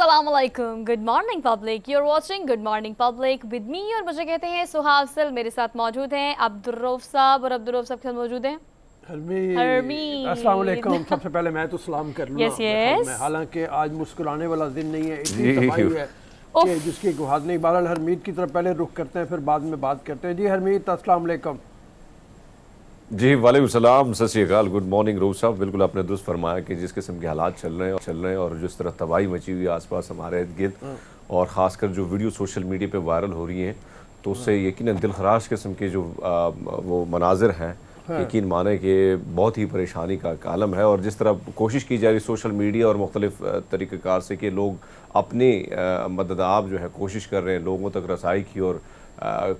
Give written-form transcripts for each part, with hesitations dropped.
अस्सलामुअलैकुम, good morning public. You are watching good morning public with me और मुझे कहते हैं सुहासिल। मेरे साथ मौजूद हैं अब्दुल रऊफ साहब और अब्दुल रऊफ साहब के साथ मौजूद हैं हरमीत। अस्सलाम वालेकुम। सबसे पहले मैं तो सलाम कर लूँ यस हालांकि आज मुस्कुराने वाला दिन नहीं है, इतनी तबाही है कि जिसकी गुहाद नहीं। बहरहाल हरमीत की तरफ पहले रुख करते हैं, फिर बाद में बात करते हैं। जी हरमीत, अस्सलाम वालेकुम। जी वालेकुम सलाम, सत श्री अकाल, गुड मॉर्निंग रऊफ साहब। बिल्कुल आपने दुरुस्त फरमाया कि जिस किस्म के हालात चल रहे हैं और जिस तरह तबाही मची हुई है आसपास हमारे इर्द गिर्द, और ख़ासकर जो वीडियो सोशल मीडिया पे वायरल हो रही हैं, तो उससे यकीनन दिलखराश किस्म के जो वो मनाजिर हैं, यकीन माने कि बहुत ही परेशानी का आलम है। और जिस तरह कोशिश की जा रही सोशल मीडिया और मुख्तलिफ तरीक़ेकार से कि लोग अपनी मदद जो है कोशिश कर रहे हैं लोगों तक रसाई की, और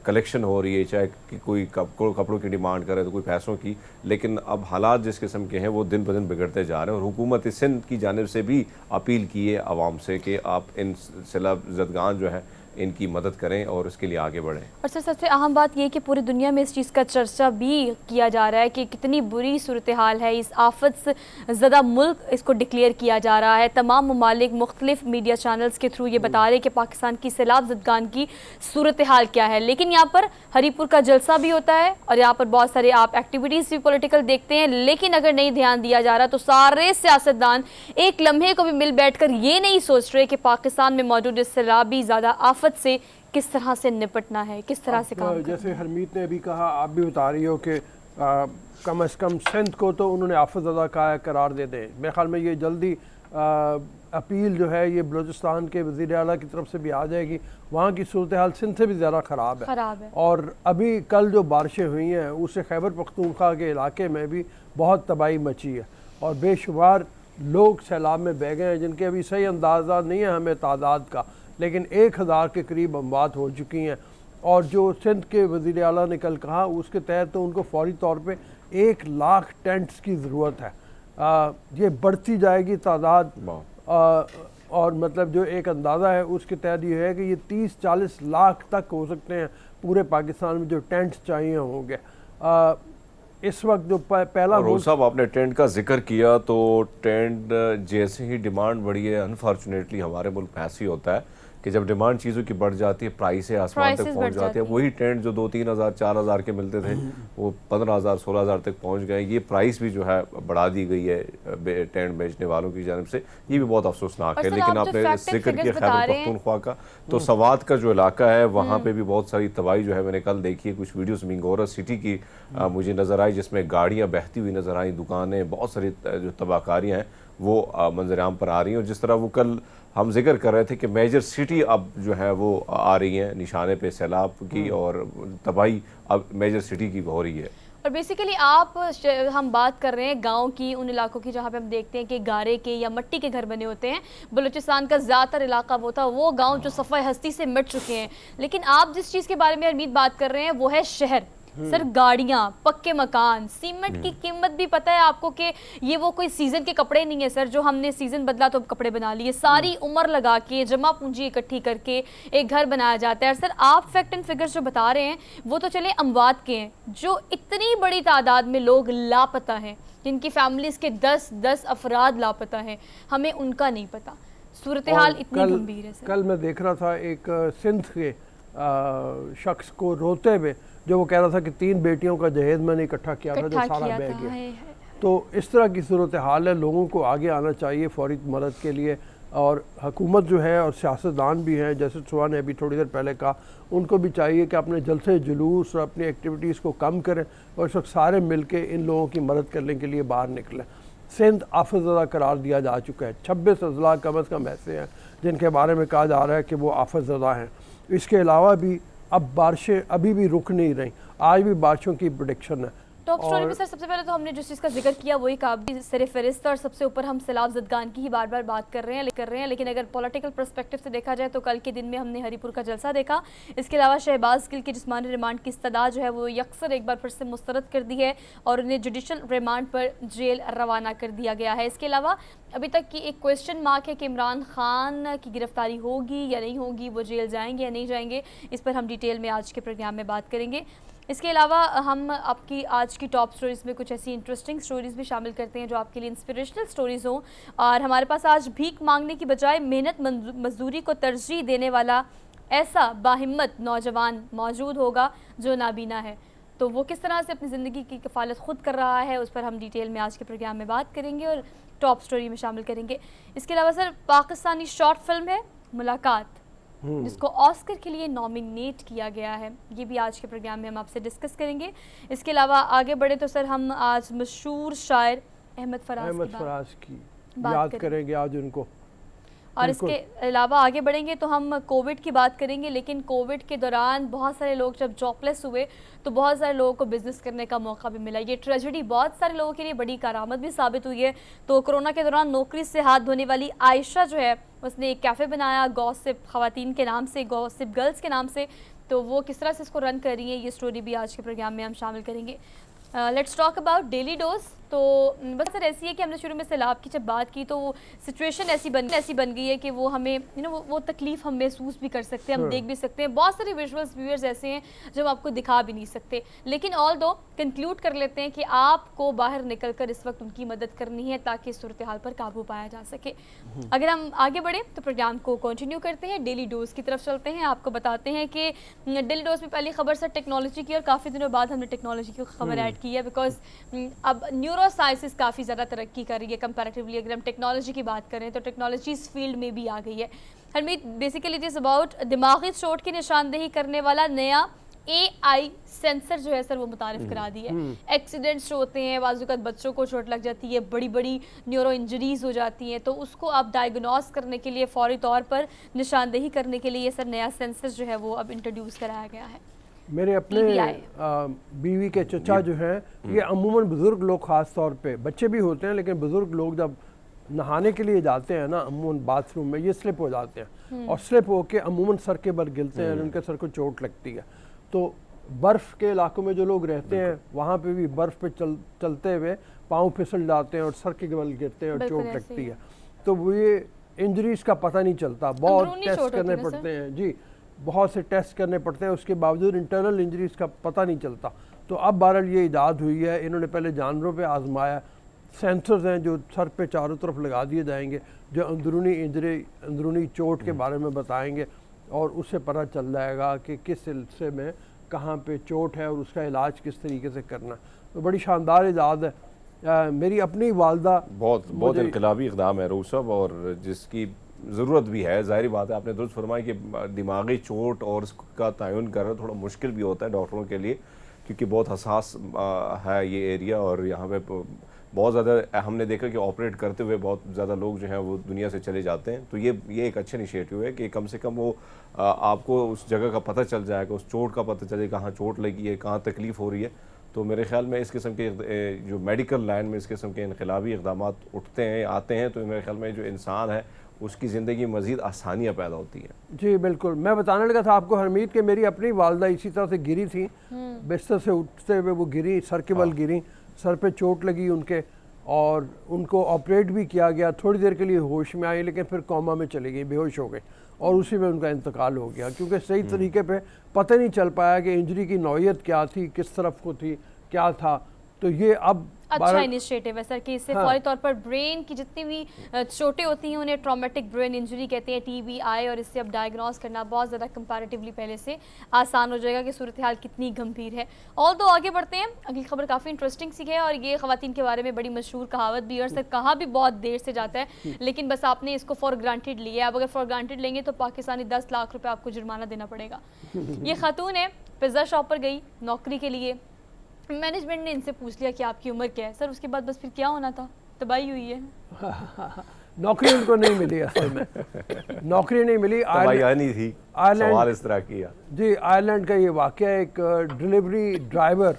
कलेक्शन हो रही है, चाहे कि कोई कपड़ों की डिमांड करे तो कोई पैसों की, लेकिन अब हालात जिस किस्म के हैं वो दिन ब दिन बिगड़ते जा रहे हैं। और हुकूमत सिंध की जानिब से भी अपील की है आवाम से कि आप इन सैलाब ज़दगान जो है इनकी मदद करें और इसके लिए आगे बढ़ें। और सर सबसे अहम बात यह कि पूरी दुनिया में इस चीज़ का चर्चा भी किया जा रहा है कि कितनी बुरी सूरत हाल है, इस आफत से ज़दा मुल्क इसको डिक्लेयर किया जा रहा है। तमाम ममालिक मुख्तलिफ मीडिया चैनल्स के थ्रू ये बता रहे हैं कि पाकिस्तान की सैलाब ज़दगान की सूरत हाल क्या है। लेकिन यहाँ पर हरीपुर का जलसा भी होता है और यहाँ पर बहुत सारे आप एक्टिविटीज़ भी पॉलिटिकल देखते हैं, लेकिन अगर नहीं ध्यान दिया जा रहा तो सारे सियासतदान एक लम्हे को भी मिल बैठ कर ये नहीं सोच रहे कि पाकिस्तान में मौजूद इस सैलाबी ज़्यादा आफत से किस तरह से निपटना है, किस तरह से काम जैसे हरमीत ने अभी कहा, आप भी बता रही हो कि कम अज़ कम सिंध को तो उन्होंने आफत ज़दा का करार दे दें। मेरे ख्याल में ये जल्दी अपील जो है ये बलूचिस्तान के वज़ीर आला की तरफ से भी आ जाएगी। वहाँ की सूरत हाल सिंध से भी ज़्यादा ख़राब है। और अभी कल जो बारिशें हुई हैं उससे खैबर पख्तूनख्वा के इलाके में भी बहुत तबाही मची है और बेशुमार लोग सैलाब में बह गए हैं, जिनके अभी सही अंदाज़ा नहीं है हमें तादाद का, लेकिन 1000 के करीब अमवात हो चुकी हैं। और जो सिंध के वज़ीर आला ने कल कहा उसके तहत तो उनको फौरी तौर पे 1 लाख टेंट्स की ज़रूरत है। ये बढ़ती जाएगी तादाद, और मतलब जो एक अंदाज़ा है उसके तहत ये है कि ये 30-40 लाख तक हो सकते हैं पूरे पाकिस्तान में जो टेंट्स चाहिए होंगे। इस वक्त जो पहला साहब आपने टेंट का जिक्र किया, तो टेंट जैसे ही डिमांड बढ़ी है, अनफॉर्चुनेटली हमारे मुल्क में ऐसे ही होता है कि जब डिमांड चीज़ों की बढ़ जाती है प्राइसें आसमान तक पहुंच जाती है। वही टेंट जो 2-3 हज़ार 4 हज़ार के मिलते थे वो 15 हज़ार 16 हज़ार तक पहुंच गए। ये प्राइस भी जो है बढ़ा दी गई है टेंट बेचने वालों की जानिब से, ये भी बहुत अफसोसनाक है। लेकिन आपने जिक्र किया खैबर पख्तूनख्वा का, तो सवात का जो इलाका है वहाँ पर भी बहुत सारी तबाही जो है मैंने कल देखी है। कुछ वीडियोज़ मिंगोरा सिटी की मुझे नज़र आई जिसमें गाड़ियाँ बहती हुई नज़र आई, दुकानें, बहुत सारी जो तबाहकारियाँ हैं वो मंजर आम पर आ रही हैं। और जिस तरह वो कल हम जिक्र कर रहे थे कि मेजर सिटी अब जो है वो आ रही हैं निशाने पे सैलाब की, और तबाही अब मेजर सिटी की हो रही है। और बेसिकली हम बात कर रहे हैं गांव की, उन इलाकों की जहां पे हम देखते हैं कि गारे के या मिट्टी के घर बने होते हैं। बलूचिस्तान का ज़्यादातर इलाका वो था, वो गांव जो सफ़ाई हस्ती से मिट चुके हैं। लेकिन आप जिस चीज़ के बारे में हरमीत बात कर रहे हैं वो है शहर। सर गाड़ियाँ, पक्के मकान, सीमेंट की कीमत भी पता है आपको कि ये वो कोई सीज़न के कपड़े नहीं है सर, जो हमने सीज़न बदला तो कपड़े बना लिए। सारी उम्र लगा के जमा पूंजी इकट्ठी करके एक घर बनाया जाता है। सर आप फैक्ट एंड फिगर्स जो बता रहे हैं वो तो चले अमवात के हैं, जो इतनी बड़ी तादाद में लोग लापता हैं, जिनकी फैमिलीज़ के 10-10 अफराद लापता हैं, हमें उनका नहीं पता। सूरत हाल इतनी गंभीर है सर। कल मैं देख रहा था एक सिंध के शख्स को रोते हुए, जो वो कह रहा था कि 3 बेटियों का जहेज मैंने इकट्ठा किया था जो सारा बह गया। तो इस तरह की सूरत हाल है, लोगों को आगे आना चाहिए फौरी मदद के लिए। और हुकूमत जो है और सियासतदान भी हैं, जैसे सुहा ने अभी थोड़ी देर पहले कहा, उनको भी चाहिए कि अपने जलसे जुलूस और अपनी एक्टिविटीज़ को कम करें और इस वक्त सारे मिल के इन लोगों की मदद करने के लिए बाहर निकलें। सिंध आफत ज़दा करार दिया जा चुका है। 26 अजला कम अज़ कम ऐसे हैं जिनके बारे में कहा जा रहा है कि वो आफत ज़दा हैं। इसके अलावा भी अब बारिशें अभी भी रुक नहीं रही, आज भी बारिशों की प्रेडिक्शन है। टॉप स्टोरी में सर सबसे पहले तो हमने जिस चीज़ का जिक्र किया वही काबिल सर फहरिस्त, और सबसे ऊपर हम सैलाब ज़दगान की ही बार बार बात कर रहे हैं। लेकिन अगर पॉलिटिकल पर्सपेक्टिव से देखा जाए तो कल के दिन में हमने हरीपुर का जलसा देखा। इसके अलावा शहबाज गिल की जिस्मानी रिमांड की इस्तदा जो है वो यकसर एक बार फिर से मुस्तरद कर दी है और उन्हें जुडिशल रिमांड पर जेल रवाना कर दिया गया है। इसके अलावा अभी तक की एक क्वेश्चन मार्क है कि इमरान खान की गिरफ्तारी होगी या नहीं होगी, वो जेल जाएंगे या नहीं जाएंगे, इस पर हम डिटेल में आज के प्रोग्राम में बात करेंगे। इसके अलावा हम आपकी आज की टॉप स्टोरीज़ में कुछ ऐसी इंटरेस्टिंग स्टोरीज़ भी शामिल करते हैं जो आपके लिए इंस्पिरेशनल स्टोरीज़ हों। और हमारे पास आज भीख मांगने की बजाय मेहनत मजदूरी को तरजीह देने वाला ऐसा बाहिम्मत नौजवान मौजूद होगा जो नाबीना है, तो वो किस तरह से अपनी ज़िंदगी की कफ़ालत ख़ुद कर रहा है, उस पर हम डिटेल में आज के प्रोग्राम में बात करेंगे और टॉप स्टोरी में शामिल करेंगे। इसके अलावा सर, पाकिस्तानी शॉर्ट फिल्म है मुलाकात, जिसको ऑस्कर के लिए नॉमिनेट किया गया है, ये भी आज के प्रोग्राम में हम आपसे डिस्कस करेंगे। इसके अलावा आगे बढ़े तो सर, हम आज मशहूर शायर अहमद फराज की याद करेंगे आज उनको। और इसके अलावा आगे बढ़ेंगे तो हम कोविड की बात करेंगे, लेकिन कोविड के दौरान बहुत सारे लोग जब जॉबलेस हुए तो बहुत सारे लोगों को बिज़नेस करने का मौका भी मिला। ये ट्रेजेडी बहुत सारे लोगों के लिए बड़ी करामत भी साबित हुई है। तो कोरोना के दौरान नौकरी से हाथ धोने वाली आयशा जो है, उसने एक कैफ़े बनाया गॉसिप खवातीन के नाम से, गॉसिप गर्ल्स के नाम से। तो वो किस तरह से इसको रन कर रही है, ये स्टोरी भी आज के प्रोग्राम में हम शामिल करेंगे। Let's talk about daily dose. तो बस सर ऐसी है कि हमने शुरू में सैलाब की जब बात की तो सिचुएशन ऐसी बन गई है कि वो हमें वो तकलीफ़ हम महसूस भी कर सकते हैं, हम देख भी सकते हैं। बहुत सारे विजुअल्स व्यूअर्स ऐसे हैं जो हम आपको दिखा भी नहीं सकते, लेकिन ऑल दो कंक्लूड कर लेते हैं कि आपको बाहर निकल कर इस वक्त उनकी मदद करनी है ताकि सूरत हाल पर काबू पाया जा सके। अगर हम आगे बढ़े तो प्रोग्राम को कंटिन्यू करते हैं, डेली डोज की तरफ चलते हैं। आपको बताते हैं कि डेली डोज में पहली खबर सर टेक्नोलॉजी की, और काफ़ी दिनों बाद हमने टेक्नोलॉजी की खबर ऐड की है बिकॉज अब न्यूरो साइंसिस काफ़ी ज़्यादा तरक्की कर रही है कंपैरेटिवली। अगर हम टेक्नोलॉजी की बात करें तो टेक्नोलॉजी इस फील्ड में भी आ गई है। Harmeet, basically it is about दिमागी चोट की निशानदेही करने वाला नया AI सेंसर जो है सर, वो मुतारिफ करा दी है। एक्सीडेंट्स जो होते हैं, बाज़ बच्चों को चोट लग जाती है, बड़ी बड़ी न्यूरो इंजरीज हो जाती हैं, तो उसको आप डायग्नोस करने के लिए, फौरी तौर पर निशानदेही करने के लिए ये सर नया सेंसर जो है वो अब इंट्रोड्यूस कराया गया है। मेरे अपने बीवी के चचा जो हैं, ये अमूमन बुज़ुर्ग लोग, ख़ास तौर पे बच्चे भी होते हैं, लेकिन बुज़ुर्ग लोग जब नहाने के लिए जाते हैं ना अमूमन बाथरूम में, ये स्लिप हो जाते हैं और स्लिप होके अमूमन सर के बल गिरते हैं, उनके सर को चोट लगती है। तो बर्फ़ के इलाकों में जो लोग रहते हैं वहाँ पे भी बर्फ़ पे चलते हुए पाँव फिसल जाते हैं और सर के बल गिरते हैं और चोट लगती है। तो वो ये इंजरीज़ का पता नहीं चलता, बहुत टेस्ट करने पड़ते हैं जी, बहुत से टेस्ट करने पड़ते हैं, उसके बावजूद इंटरनल इंजरीज़ का पता नहीं चलता। तो अब बहरहाल ये इजाद हुई है, इन्होंने पहले जानवरों पे आजमाया। सेंसर्स हैं जो सर पे चारों तरफ लगा दिए जाएंगे, जो अंदरूनी चोट के बारे में बताएंगे और उससे पता चल जाएगा कि किस हिस्से में कहाँ पे चोट है और उसका इलाज किस तरीके से करना। तो बड़ी शानदार इजाद है। मेरी अपनी वालदा बहुत इनकलाबी इक़दाम है रूस साहब, और जिसकी ज़रूरत भी है। ज़ाहिर बात है, आपने दुरुस्त फरमाया कि दिमागी चोट और उसका तयन करना थोड़ा मुश्किल भी होता है डॉक्टरों के लिए, क्योंकि बहुत हसास है ये एरिया, और यहाँ पे बहुत ज़्यादा हमने देखा कि ऑपरेट करते हुए बहुत ज़्यादा लोग जो हैं वो दुनिया से चले जाते हैं। तो ये एक अच्छा इनिशिएटिव है कि कम से कम वो आपको उस जगह का पता चल जाएगा, उस चोट का पता चलेगा, कहाँ चोट लगी है, कहाँ तकलीफ़ हो रही है। तो मेरे ख्याल में इस किस्म के जो मेडिकल लाइन में इस किस्म के इनकलाबी इक़दाम उठते हैं, आते हैं, तो मेरे ख्याल में जो इंसान है उसकी ज़िंदगी मज़ीद आसानियाँ पैदा होती हैं। जी बिल्कुल, मैं बताने लगा था आपको हरमीत कि मेरी अपनी वालदा इसी तरह से गिरी थी, बिस्तर से उठते हुए वो गिरी, सर के बल गिरी, सर पे चोट लगी उनके, और उनको ऑपरेट भी किया गया। थोड़ी देर के लिए होश में आई, लेकिन फिर कोमा में चली गई, बेहोश हो गई, और उसी में उनका इंतकाल हो गया, क्योंकि सही तरीके पे पता नहीं चल पाया कि इंजरी की नौयत क्या थी, किस तरफ को थी, क्या था। तो ये अब अच्छा इनिशिएटिव है सर कि इससे फौरी तौर पर ब्रेन की जितनी भी चोटें होती हैं उन्हें ट्रॉमेटिक ब्रेन इंजरी कहते हैं, TBI, और इससे अब डायग्नोस करना बहुत ज़्यादा कंपैरेटिवली पहले से आसान हो जाएगा कि सूरत हाल कितनी गंभीर है। और तो आगे बढ़ते हैं, अगली खबर काफ़ी इंटरेस्टिंग सी है, और ये ख़वातीन के बारे में बड़ी मशहूर कहावत भी है, और सर कहा भी बहुत देर से जाता है, लेकिन बस आपने इसको फॉर ग्रांटेड लिया है। अब अगर फॉर ग्रांटेड लेंगे तो पाकिस्तानी 10 लाख रुपये आपको जुर्माना देना पड़ेगा। ये खातून है, पिज़्ज़ा शॉप पर गई नौकरी के लिए, मैनेजमेंट ने इनसे पूछ लिया कि आपकी उम्र क्या है। सर उसके बाद बस फिर क्या होना था, तबाही हुई है। नौकरी उनको नहीं मिली, असल में नौकरी नहीं मिली। आयरलैंड थी, सवाल इस तरह किया जी। आयरलैंड का ये वाक़या, एक डिलीवरी ड्राइवर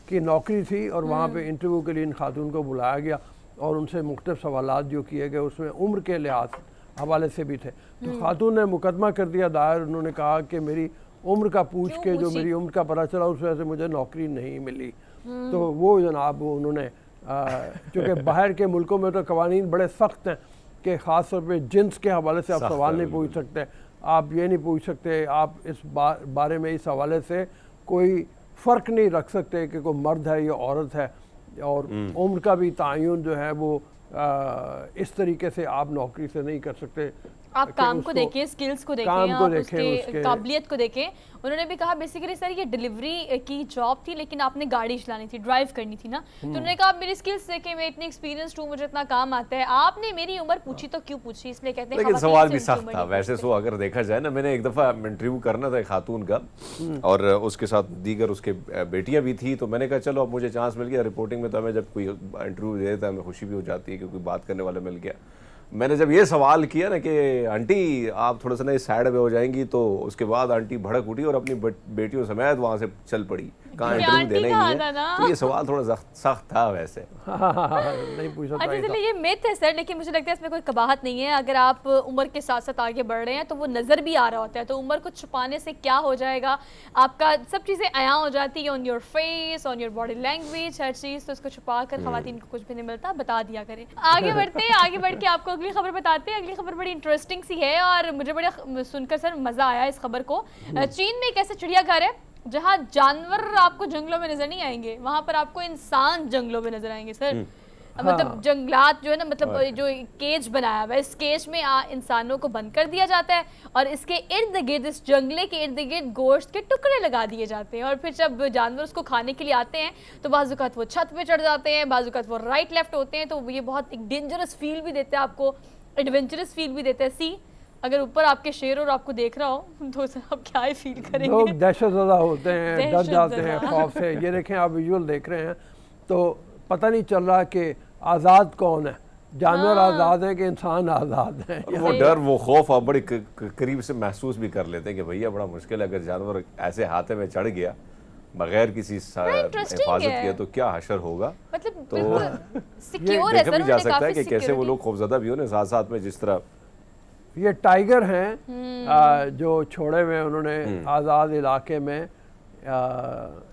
की नौकरी थी, और वहाँ पे इंटरव्यू के लिए इन खातून को बुलाया गया, और उनसे मुख्तलिफ सवालात जो किए गए उसमें उम्र के लिहाज हवाले से भी थे। तो खातून ने मुकदमा कर दिया दायर, उन्होंने कहा कि मेरी उम्र का पूछ के जो मेरी उम्र का पता चला उस वजह से मुझे नौकरी नहीं मिली। तो वो जनाब उन्होंने क्योंकि बाहर के मुल्कों में तो कवानीन बड़े सख्त हैं कि ख़ास तौर पे जिन्स के हवाले से आप सवाल नहीं पूछ सकते, आप ये नहीं पूछ सकते, आप इस बारे में इस हवाले से कोई फ़र्क नहीं रख सकते कि कोई मर्द है या औरत है, और उम्र का भी तयन जो है वो इस तरीके से आप नौकरी से नहीं कर सकते। आप काम को देखें, स्किल्स को देखें, आप उसके काबिलियत को देखें। उन्होंने भी कहा बेसिकली सर ये डिलीवरी की जॉब थी लेकिन आपने गाड़ी चलानी थी, ड्राइव करनी थी ना, तो उन्होंने कहा आप मेरी स्किल्स देखें, मैं इतनी एक्सपीरियंस्ड हूँ, मुझे इतना काम आता है, आपने मेरी उम्र पूछी तो क्यों पूछी, इसलिए कहते हैं लेकिन सवाल भी सख्त था वैसे। सो अगर देखा जाए ना, मैंने एक दफ़ा इंटरव्यू करना था एक खातून का और उसके साथ दीगर उसके बेटियां भी थी, तो मैंने कहा चलो अब मुझे चांस मिल गया रिपोर्टिंग में, तो हमें जब कोई इंटरव्यू दे देता है हमें खुशी भी हो जाती है कि कोई बात करने वाला मिल गया। मैंने जब ये सवाल किया ना कि आंटी आप थोड़ा सा ना इस साइड में हो जाएंगी, तो उसके बाद आंटी भड़क उठी और अपनी बेटियों समेत वहाँ से चल पड़ी, कहाँ इंटरव्यू देना ही नहीं है। तो ये सवाल थोड़ा सख्त था वैसे। नहीं पूछा। अच्छा चलिए ये मिथ है सर, लेकिन मुझे लगता है इसमें कोई कबाहत नहीं है। अगर आप उम्र के साथ साथ आगे बढ़ रहे हैं तो वो नज़र भी आ रहा होता है, तो उम्र को छुपाने से क्या हो जाएगा, आपका सब चीज़ें आया हो जाती है, on your face, on your body language, हर चीज़। तो उसको छुपा कर खवातीन को कुछ भी नहीं मिलता, बता दिया करें। आगे बढ़ते हैं, आगे बढ़ के आपको अगली खबर बताते हैं। अगली खबर बड़ी इंटरेस्टिंग सी है और मुझे बड़ा सुनकर सर मज़ा आया इस खबर को। चीन में एक ऐसा चिड़ियाघर है जहाँ जानवर आपको जंगलों में नजर नहीं आएंगे, वहां पर आपको इंसान जंगलों में नजर आएंगे सर। मतलब जंगलात जो है ना, मतलब जो केज बनाया हुआ है, इस केज में इंसानों को बंद कर दिया जाता है और इसके इर्द गिर्द, इस जंगले के इर्द गिर्द गोश्त के टुकड़े लगा दिए जाते हैं, और फिर जब जानवर उसको खाने के लिए आते हैं तो बाजुकात वो छत पे चढ़ जाते हैं, बाजुकात वो राइट लेफ्ट होते हैं, तो ये बहुत एक डेंजरस फील भी देते हैं आपको, एडवेंचरस फील भी देते हैं। सी अगर ऊपर आपके शेर और आपको देख रहा हो तो आप क्या ही फील करेंगे। लोग दहशतज़दा होते हैं, डर जाते हैं खौफ से। ये देखें आप विजुअल देख रहे हैं तो पता नहीं चल रहा कि आज़ाद कौन है, जानवर आज़ाद है कि इंसान आज़ाद है। वो डर वो खौफ आप बड़ी करीब से महसूस भी कर लेते हैं कि भैया बड़ा मुश्किल है, अगर जानवर ऐसे हाथे में चढ़ गया बगैर किसी हिफाजत के तो क्या हशर होगा। मतलब तो सिक्योर है देखा भी जा सकता है कि कैसे वो लोग खौफजदा भी हो ना, साथ साथ में जिस तरह ये टाइगर हैं जो छोड़े हुए उन्होंने आज़ाद इलाके में।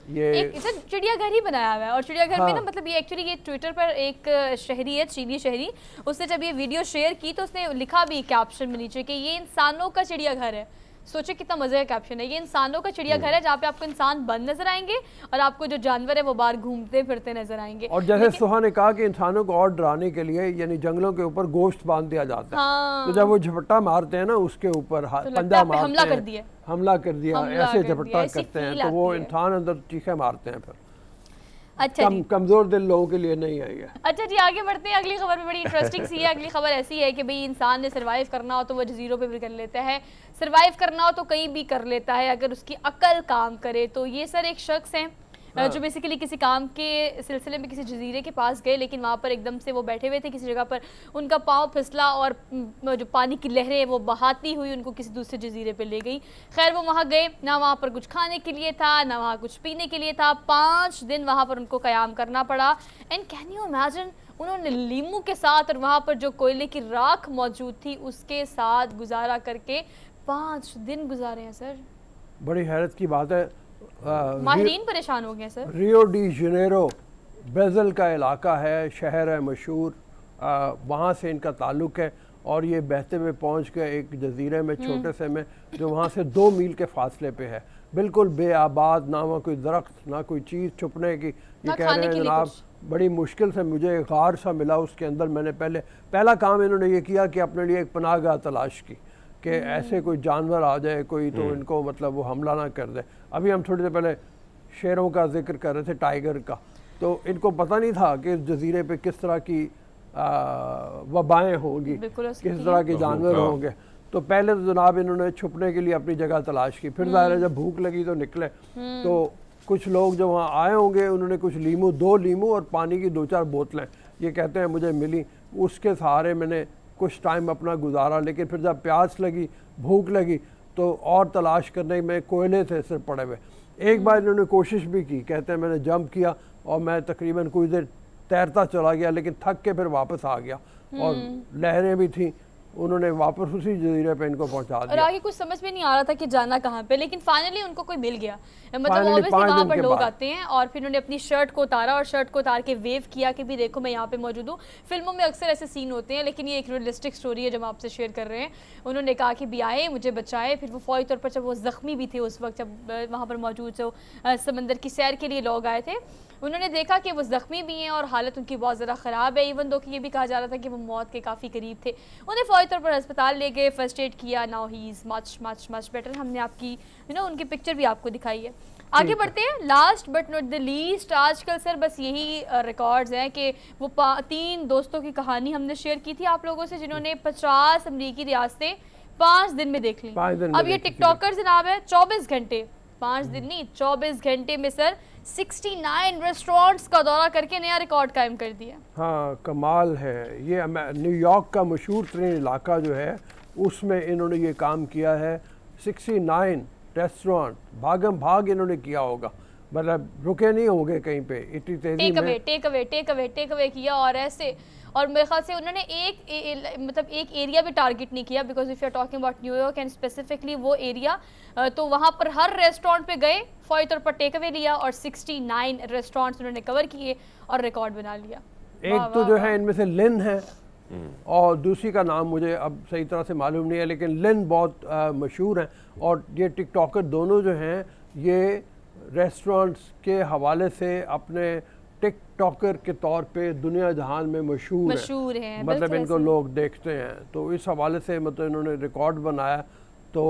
ये एक चिड़ियाघर ही बनाया हुआ है, और चिड़ियाघर में ना मतलब ये एक्चुअली ये ट्विटर पर एक शहरी है, चीनी शहरी, उसने जब ये वीडियो शेयर की तो उसने लिखा भी कैप्शन में नीचे कि ये इंसानों का चिड़ियाघर है। सोचे कितना मजे का कैप्शन है, ये इंसानों का चिड़ियाघर है जहाँ पे आपको इंसान बंद नजर आएंगे और आपको जो जानवर है वो बाहर घूमते फिरते नजर आएंगे। और जैसे सुहा ने कहा कि इंसानों को और डराने के लिए यानी जंगलों के ऊपर गोश्त बांध दिया जाता है। हाँ। तो जब वो झपट्टा मारते हैं ना उसके ऊपर तो पंजा मारते हमला हैं, कर दिया, हमला कर दिया, ऐसे झपट्टा ऐसी करते हैं फील तो वो आती है। इंसान अंदर चीखें मारते हैं। फिर अच्छा जी, कमजोर दिल लोगों के लिए नहीं आई है। अच्छा जी आगे बढ़ते हैं। अगली खबर भी बड़ी इंटरेस्टिंग सी है। अगली खबर ऐसी है कि भाई इंसान ने सर्वाइव करना हो तो वो जजीरों पे भी कर लेता है, सर्वाइव करना हो तो कहीं भी कर लेता है अगर उसकी अकल काम करे। तो ये सर एक शख्स हैं जो बेसिकली किसी काम के सिलसिले में किसी जजीरे के पास गए, लेकिन वहाँ पर एकदम से वो बैठे हुए थे किसी जगह पर, उनका पाँव फिसला और जो पानी की लहरें वो बहाती हुई उनको किसी दूसरे जजीरे पे ले गई। खैर वो वहाँ गए, ना वहाँ पर कुछ खाने के लिए था ना वहाँ कुछ पीने के लिए था, 5 दिन वहाँ पर उनको क़याम करना पड़ा। एंड कैन यू इमेजिन, उन्होंने लीमू के साथ और वहाँ पर जो कोयले की राख मौजूद थी उसके साथ गुजारा करके 5 दिन गुजारे हैं सर। बड़ी हैरत की बात है। माहिरीन परेशान हो गए sir. Rio de Janeiro Brazil का इलाका है, शहर है मशहूर, वहाँ से इनका ताल्लुक़ है और ये बहते हुए पहुँच गए एक जजीरे में छोटे से में जो वहाँ से 2 मील के फासले पे है, बिल्कुल बेआबाद, ना वहाँ कोई दरख्त ना कोई चीज़ छुपने की। ये कह रहे हैं जनाब बड़ी मुश्किल से मुझे एक गार सा मिला, उसके अंदर मैंने पहला काम इन्होंने ये किया कि अपने लिए एक पनाहगाह तलाश की कि ऐसे कोई जानवर आ जाए कोई तो इनको मतलब वो हमला ना कर दे। अभी हम थोड़ी देर पहले शेरों का जिक्र कर रहे थे, टाइगर का, तो इनको पता नहीं था कि इस जजीरे पे किस तरह की वबाएँ होंगी, किस तरह के जानवर होंगे। तो पहले तो जनाब इन्होंने छुपने के लिए अपनी जगह तलाश की, फिर ज़ाहिर है जब भूख लगी तो निकले। तो कुछ लोग जो वहाँ आए होंगे उन्होंने कुछ लीमू, 2 लीमू और पानी की 2-4 बोतलें ये कहते हैं मुझे मिली, उसके सहारे मैंने कुछ टाइम अपना गुजारा। लेकिन फिर जब प्यास लगी, भूख लगी तो और तलाश करने में कोयले थे सिर पड़े हुए। एक बार इन्होंने कोशिश भी की, कहते हैं मैंने जंप किया और मैं तकरीबन कुछ देर तैरता चला गया लेकिन थक के फिर वापस आ गया और लहरें भी थी उन्होंने वापस उसी जजीरे पे इनको पहुंचा और दिया। आगे कुछ समझ में नहीं आ रहा था कि जाना कहाँ पे, लेकिन फाइनली उनको कोई मिल गया। मतलब Finally ऑब्वियसली 5 वहाँ दिन पर के लोग बाद। आते हैं और फिर उन्होंने अपनी शर्ट को उतारा और शर्ट को उतार के वेव किया कि भी देखो मैं यहाँ पे मौजूद हूँ। फिल्मों में अक्सर ऐसे सीन होते हैं, लेकिन ये एक रियलिस्टिक स्टोरी है जो हम आपसे शेयर कर रहे हैं। उन्होंने कहा कि भी आए मुझे बचाए, फिर वो फौरी तौर पर जब वो ज़ख्मी भी थे उस वक्त, जब वहाँ पर मौजूद जो समंदर की सैर के लिए लोग आए थे, उन्होंने देखा कि वो ज़ख्मी भी हैं और हालत उनकी बहुत ज़्यादा ख़राब है। इवन दो कि ये भी कहा जा रहा था कि वो मौत के काफ़ी करीब थे। उन्हें फौरी तौर पर अस्पताल ले गए, फर्स्ट एड किया, now he is much much much better. हमने आपकी उनकी पिक्चर भी आपको दिखाई है। आगे बढ़ते हैं, last but not the least, आजकल सर बस यही रिकॉर्ड्स हैं कि वो 3 दोस्तों की कहानी हमने शेयर की थी आप लोगों से, जिन्होंने 50 अमरीकी रियासतें 5 दिन में देख ली। 5 दिन में अब ये देखी थी। टिकटॉकर जनाब है 24 घंटे, 5 दिन नहीं 24 घंटे में सर 69 रेस्टोरेंट्स का दौरा करके नया रिकॉर्ड कायम कर दिया। हाँ, कमाल है। ये न्यूयॉर्क का मशहूर तरीन इलाका जो है उसमें इन्होंने ये काम किया है। 69 रेस्टोरेंट भागम भाग इन्होंने किया होगा, मतलब रुके नहीं होंगे कहीं पे, इतनी तेजी में टेक अवे किया। और ऐसे, और मेरे ख्याल से उन्होंने मतलब एक एरिया भी टारगेट नहीं किया, because if you are talking about New York and specifically वो एरिया, तो वहाँ पर हर रेस्टोरेंट पे गए, फौरी तौर पर टेक अवे लिया और 69 रेस्टोरेंट्स उन्होंने कवर किए और रिकॉर्ड बना लिया। एक तो जो है इनमें से लिन है और दूसरी का नाम मुझे अब सही तरह से मालूम नहीं है, लेकिन लिन बहुत मशहूर हैं। और ये टिकटॉकर दोनों जो हैं ये रेस्टोरेंट्स के हवाले से अपने टिकटॉकर के तौर पे दुनिया जहान में मशहूर हैं, मतलब इनको लोग देखते हैं। तो इस हवाले से मतलब इन्होंने रिकॉर्ड बनाया। तो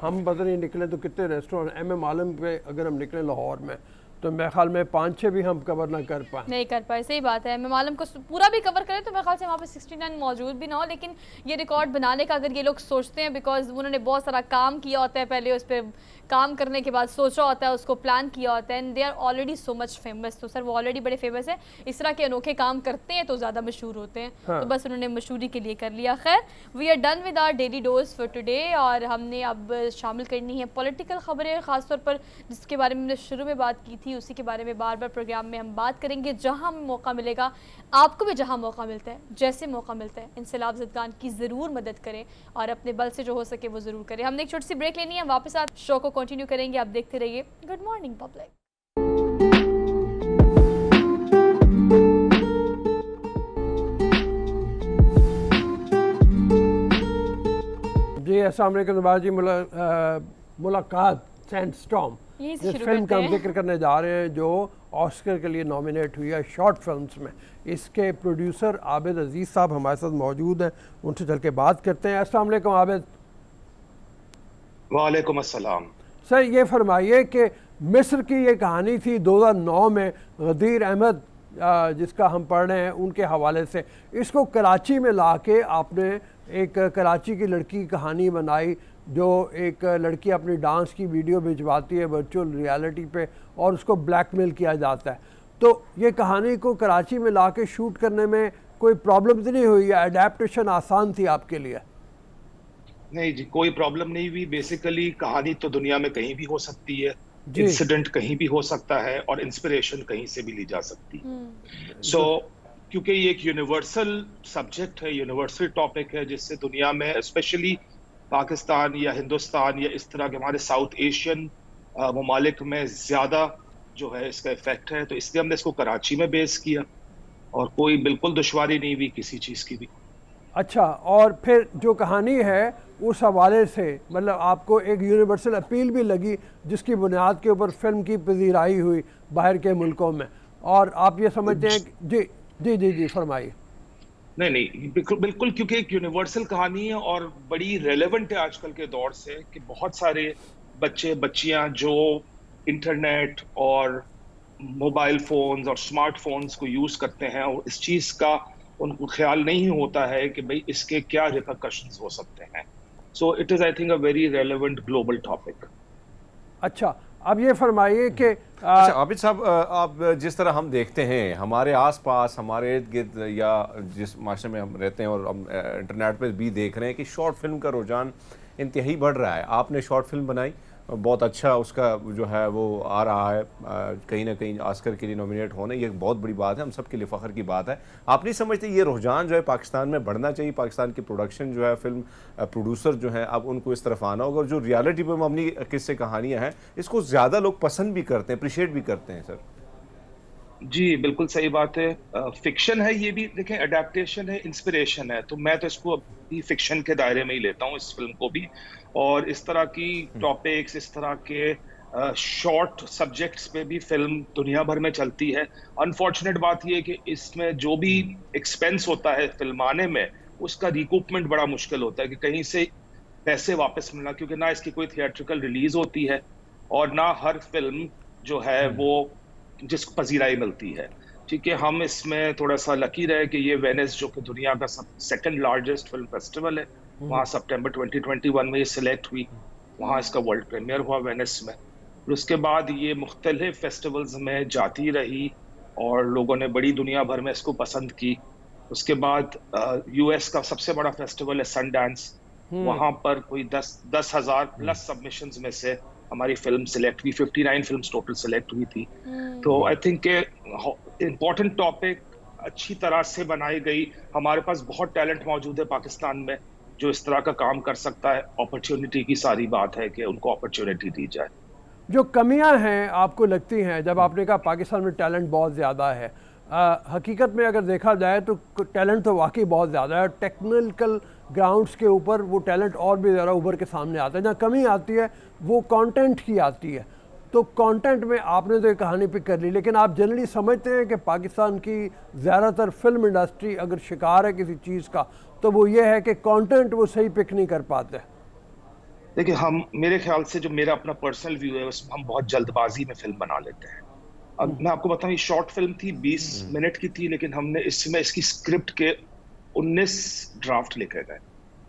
हम पता नहीं निकले तो कितने रेस्टोरेंट MM आलम पे अगर हम निकले लाहौर में तो मेरे ख्याल में 5-6 भी हम कवर ना कर पाए। नहीं कर पाए, सही बात है। मैं मालूम को पूरा भी कवर करें तो मेरे ख्याल से वहाँ पे 69 मौजूद भी ना हो, लेकिन ये रिकॉर्ड बनाने का अगर ये लोग सोचते हैं, बिकॉज उन्होंने बहुत सारा काम किया होता है पहले, उस पर काम करने के बाद सोचा होता है, उसको प्लान किया होता है, and they are already so much famous. तो सर वो ऑलरेडी बड़े फेमस है, इस तरह के अनोखे काम करते हैं तो ज़्यादा मशहूर होते हैं। हाँ। तो बस उन्होंने मशहूरी के लिए कर लिया। खैर, we are done with our daily dose for today, और हमने अब शामिल करनी है पॉलिटिकल खबरें, ख़ासतौर पर जिसके बारे में हमने शुरू में बात की थी, उसी के बारे में बार बार प्रोग्राम में हम बात करेंगे। जहाँ हमें मौका मिलेगा, आपको भी जहाँ मौका मिलता है, जैसे मौका मिलता है, इंसलाब ज़दगान की ज़रूर मदद करें और अपने बल से जो हो सके वो ज़रूर करें। हमने एक छोटी सी ब्रेक लेनी है, वापस आप शो को कंटिन्यू करेंगे। आप देखते रहिए गुड मॉर्निंग पब्लिक। जी अस्सलाम वालेकुम जी, मुलाकात सैंडस्टॉर्म, जिस फिल्म का हम जिक्र करने जा रहे हैं जो ऑस्कर के लिए नॉमिनेट हुई है शॉर्ट फिल्म्स में, इसके प्रोड्यूसर आबिद अजीज़ साहब हमारे साथ मौजूद हैं। उनसे चल के बात करते हैं। अस्सलाम वालेकुम आबिद। वालेकुम अस्सलाम। सर ये फरमाइए कि मिस्र की ये कहानी थी 2009 में गदीर अहमद जिसका हम पढ़ रहे हैं उनके हवाले से, इसको कराची में लाके आपने एक कराची की लड़की की कहानी बनाई, जो एक लड़की अपनी डांस की वीडियो भिजवाती है वर्चुअल रियलिटी पे और उसको ब्लैकमेल किया जाता है। तो ये कहानी को कराची में लाके शूट करने में कोई प्रॉब्लम तो नहीं हुई, अडेप्टेशन आसान थी आपके लिए? नहीं जी, कोई प्रॉब्लम नहीं हुई। बेसिकली कहानी तो दुनिया में कहीं भी हो सकती है, इंसिडेंट कहीं भी हो सकता है और इंस्पिरेशन कहीं से भी ली जा सकती है। सो क्योंकि ये एक यूनिवर्सल सब्जेक्ट है, यूनिवर्सल टॉपिक है, जिससे दुनिया में स्पेशली पाकिस्तान या हिंदुस्तान या इस तरह के हमारे साउथ एशियन ममालिक में ज़्यादा जो है इसका इफेक्ट है, तो इसलिए हमने इसको कराची में बेस किया और कोई बिल्कुल दुश्वारी नहीं हुई किसी चीज़ की भी। अच्छा, और फिर जो कहानी है उस हवाले से मतलब आपको एक यूनिवर्सल अपील भी लगी जिसकी बुनियाद के ऊपर फिल्म की पजीराई हुई बाहर के मुल्कों में, और आप ये समझते हैं कि जी जी जी जी फरमाइए। नहीं, बिल्कुल क्योंकि एक यूनिवर्सल कहानी है और बड़ी रेलेवेंट है आजकल के दौर से, कि बहुत सारे बच्चे बच्चियां जो इंटरनेट और मोबाइल फोन्स और स्मार्टफोन्स को यूज़ करते हैं और इस चीज़ का उनको ख्याल नहीं होता है कि भाई इसके क्या रिपरकशंस हो सकते हैं। So it is I think a very relevant global topic. अच्छा, अब ये फरमाइए कि अच्छा आबिद साहब, आप जिस तरह हम देखते हैं हमारे आसपास, हमारे इर्द गिर्द या जिस माशरे में हम रहते हैं और हम इंटरनेट पर भी देख रहे हैं कि शॉर्ट फिल्म का रुझान इंतहाई बढ़ रहा है। आपने शॉर्ट फिल्म बनाई, बहुत अच्छा उसका जो है वो आ रहा है, कहीं ना कहीं ऑस्कर के लिए नॉमिनेट होने, ये एक बहुत बड़ी बात है, हम सब के लिए फ़ख्र की बात है। आप नहीं समझते ये रुझान जो है पाकिस्तान में बढ़ना चाहिए? पाकिस्तान की प्रोडक्शन जो है, फिल्म प्रोड्यूसर जो हैं, अब उनको इस तरफ आना होगा, और जो रियलिटी पर मबनी किस्से कहानियाँ हैं इसको ज़्यादा लोग पसंद भी करते हैं, अप्रिशिएट भी करते हैं सर। जी बिल्कुल सही बात है। फिक्शन है ये भी, देखें अडेप्टेशन है, इंस्पिरेशन है, तो मैं तो इसको अभी फिक्शन के दायरे में ही लेता हूँ इस फिल्म को भी। और इस तरह की टॉपिक्स, इस तरह के शॉर्ट सब्जेक्ट्स पे भी फिल्म दुनिया भर में चलती है। अनफॉर्चुनेट बात ये है कि इसमें जो भी एक्सपेंस होता है फिल्माने में, उसका रिकूपमेंट बड़ा मुश्किल होता है कि कहीं से पैसे वापस मिलना, क्योंकि ना इसकी कोई थिएट्रिकल रिलीज होती है और ना हर फिल्म जो है वो जिसको पजीराई मिलती है। ठीक है, हम इसमें थोड़ा सा लकी रहे कि ये वेनिस जो कि दुनिया का सेकंड लार्जेस्ट फिल्म फेस्टिवल है, वहाँ सितंबर 2021 में ये सिलेक्ट हुई, वहाँ इसका वर्ल्ड प्रीमियर हुआ वेनिस में। और उसके बाद ये मुख्तलिफ फेस्टिवल्स में जाती रही और लोगों ने बड़ी दुनिया भर में इसको पसंद की। उसके बाद यूएस का सबसे बड़ा फेस्टिवल है सनडांस, वहाँ पर कोई 10,000 प्लस सबमिशंस में से हमारी फिल्म सिलेक्ट हुई, 59 फिल्म्स टोटल सिलेक्ट हुई थी। तो आई थिंक इम्पोर्टेंट टॉपिक अच्छी तरह से बनाई गई। हमारे पास बहुत टैलेंट मौजूद है पाकिस्तान में जो इस तरह का काम कर सकता है। अपॉर्चुनिटी की सारी बात है कि उनको अपॉर्चुनिटी दी जाए। जो कमियां हैं आपको लगती हैं, जब आपने कहा पाकिस्तान में टैलेंट बहुत ज़्यादा है, हकीकत में अगर देखा जाए तो टैलेंट तो वाकई बहुत ज़्यादा है, टेक्निकल ग्राउंड्स के ऊपर वो टैलेंट और भी ज़्यादा उभर के सामने आता है। जहाँ कमी आती है वो कंटेंट की आती है। तो कंटेंट में आपने तो एक कहानी पिक कर ली, लेकिन आप जनरली समझते हैं कि पाकिस्तान की ज़्यादातर फिल्म इंडस्ट्री अगर शिकार है किसी चीज़ का, तो वो ये है कि कंटेंट वो सही पिक नहीं कर पाते। देखिए, हम, मेरे ख्याल से जो मेरा अपना पर्सनल व्यू है उसमें हम बहुत जल्दबाजी में फिल्म बना लेते हैं। अब मैं आपको बताऊं, ये शॉर्ट फिल्म थी, 20 मिनट की थी, लेकिन हमने इसमें इसकी स्क्रिप्ट के 19 ड्राफ्ट लिखे गए।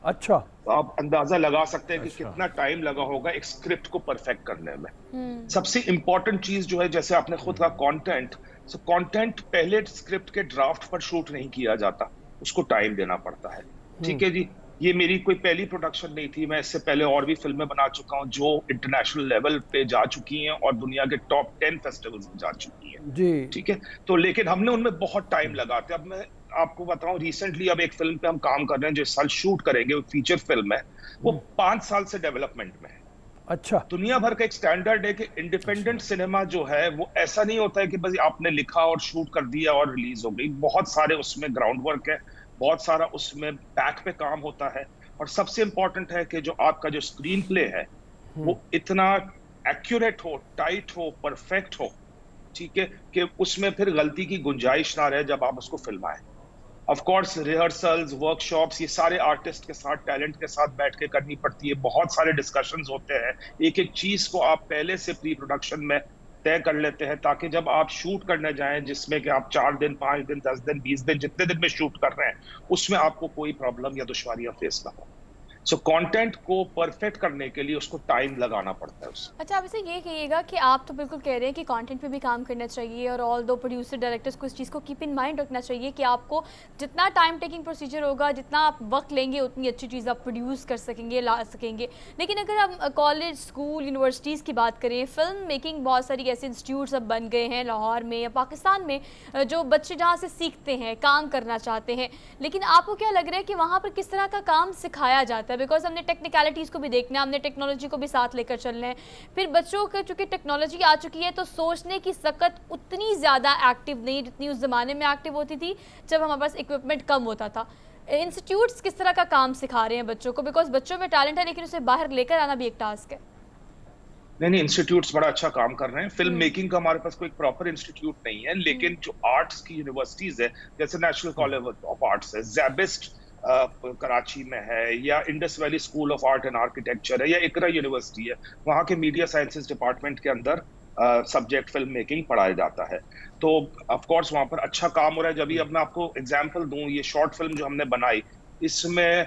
अच्छा। तो आप अंदाजा लगा सकते हैं कि कितना टाइम लगा होगा एक स्क्रिप्ट को परफेक्ट करने में। सबसे इंपॉर्टेंट चीज जो है, जैसे आपने खुद कहा, कंटेंट। सो कंटेंट पहले स्क्रिप्ट के ड्राफ्ट पर शूट नहीं किया जाता, उसको टाइम देना पड़ता है। ठीक है जी, ये मेरी कोई पहली प्रोडक्शन नहीं थी। मैं इससे पहले और भी फिल्में बना चुका हूँ जो इंटरनेशनल लेवल पे जा चुकी हैं और दुनिया के टॉप 10 फेस्टिवल्स में जा चुकी हैं जी। ठीक है, तो लेकिन हमने उनमें बहुत टाइम लगाते। अब मैं आपको बताऊं, रिसेंटली अब एक फिल्म पे हम काम कर रहे हैं जो इस साल शूट करेंगे, वो फीचर फिल्म है, वो 5 साल से डेवलपमेंट में है। अच्छा। दुनिया भर का एक स्टैंडर्ड है कि इंडिपेंडेंट सिनेमा जो है वो ऐसा नहीं होता है कि बस आपने लिखा और शूट कर दिया और रिलीज हो गई। बहुत सारे उसमें ग्राउंड वर्क है, बहुत सारा उसमें बैक पे काम होता है, और सबसे इंपॉर्टेंट है कि जो आपका जो स्क्रीन प्ले है वो इतना एक्यूरेट हो, टाइट हो, परफेक्ट हो, ठीक है, कि उसमें फिर गलती की गुंजाइश ना रहे जब आप उसको फिल्माएं। ऑफ कोर्स रिहर्सल्स, वर्कशॉप्स, ये सारे आर्टिस्ट के साथ, टैलेंट के साथ बैठ के करनी पड़ती है। बहुत सारे डिस्कशंस होते हैं, एक एक चीज को आप पहले से प्री प्रोडक्शन में तय कर लेते हैं ताकि जब आप शूट करने जाएं, जिसमें कि आप 4 दिन, 5 दिन, 10 दिन, 20 दिन, जितने दिन में शूट कर रहे हैं, उसमें आपको कोई प्रॉब्लम या दुश्वारियां फेस ना हो। सो कंटेंट को परफेक्ट करने के लिए उसको टाइम लगाना पड़ता है उसमें। अच्छा, आप इसे ये कहिएगा कि आप तो बिल्कुल कह रहे हैं कि कंटेंट पे भी काम करना चाहिए, और ऑल दो प्रोड्यूसर डायरेक्टर्स को इस चीज़ को कीप इन माइंड रखना चाहिए कि आपको जितना टाइम टेकिंग प्रोसीजर होगा, जितना आप वक्त लेंगे, उतनी अच्छी चीज़ आप प्रोड्यूस कर सकेंगे, ला सकेंगे। लेकिन अगर हम कॉलेज, स्कूल, यूनिवर्सिटीज़ की बात करें, फिल्म मेकिंग बहुत सारी ऐसे इंस्टीट्यूट्स अब बन गए हैं लाहौर में या पाकिस्तान में, जो बच्चे जहाँ से सीखते हैं, काम करना चाहते हैं। लेकिन आपको क्या लग रहा है कि वहाँ पर किस तरह का काम सिखाया जाता है? बिकॉज हमने टेक्निकलिटीज़ को भी देखना है, हमने टेक्नोलॉजी को भी साथ लेकर चलना है। फिर बच्चों के चूँकि टेक्नोलॉजी आ चुकी है तो सोचने की सकत उतनी ज़्यादा एक्टिव नहीं जितनी उस ज़माने में एक्टिव होती थी जब हमारे पास इक्विपमेंट कम होता था। इंस्टीट्यूट्स किस तरह का काम सिखा रहे हैं बच्चों को? बिकॉज बच्चों में टैलेंट है लेकिन उसे बाहर लेकर आना भी एक टास्क है। नहीं, इंस्टीट्यूट्स बड़ा अच्छा काम कर रहे हैं। फिल्म मेकिंग का हमारे पास कोई प्रॉपर इंस्टीट्यूट नहीं है, लेकिन जो आर्ट्स की यूनिवर्सिटीज है, जैसे नेशनल कॉलेज ऑफ आर्ट्स है, ज़ेबिस्ट कराची में है, या Indus valley school of art and architecture है, या इकरा यूनिवर्सिटी है, वहाँ के मीडिया साइंसेज डिपार्टमेंट के अंदर सब्जेक्ट फिल्म मेकिंग पढ़ाया जाता है। तो ऑफ कोर्स वहाँ पर अच्छा काम हो रहा है। जब भी, अब मैं आपको एग्जांपल दूं, ये शॉर्ट फिल्म जो हमने बनाई, इसमें